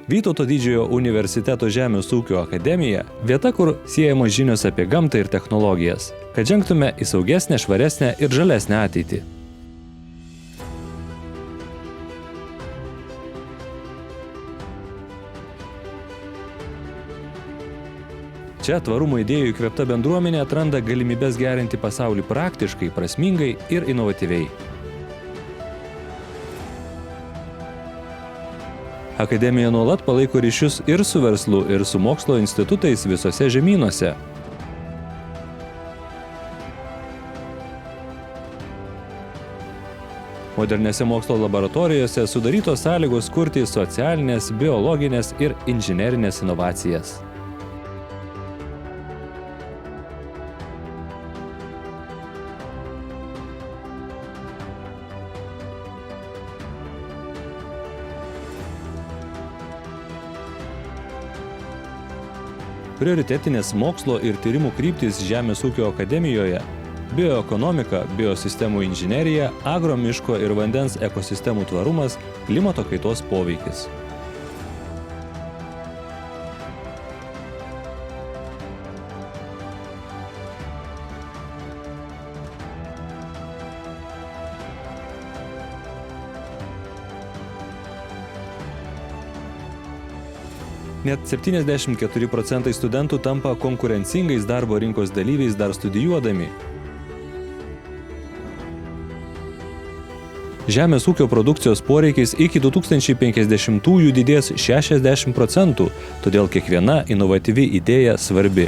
Vytauto didžiojo universiteto Žemės ūkio akademija – vieta, kur siejamos žinios apie gamtą ir technologijas, kad žengtume į saugesnę, švaresnę ir žalesnę ateitį. Čia tvarumo idėjų įkvėpta bendruomenė atranda galimybes gerinti pasaulį praktiškai, prasmingai ir inovatyviai. Akademija nuolat palaiko ryšius ir su verslu, ir su mokslo institutais visose žemynuose. Moderniose mokslo laboratorijose sudarytos sąlygos kurti socialinės, biologinės ir inžinerinės inovacijas. Prioritetinės mokslo ir tyrimų kryptys Žemės ūkio akademijoje – bioekonomika, biosistemų inžinerija, agro, miško ir vandens ekosistemų tvarumas, klimato kaitos poveikis. Net 74% studentų tampa konkurencingais darbo rinkos dalyviais dar studijuodami. Žemės ūkio produkcijos poreikis iki 2050-ųjų didės 60%, todėl kiekviena inovatyvi idėja svarbi.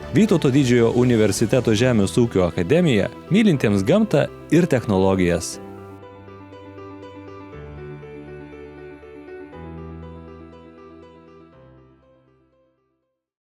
Vytauto didžiojo universiteto Žemės ūkio akademija – mylintiems gamtą ir technologijas.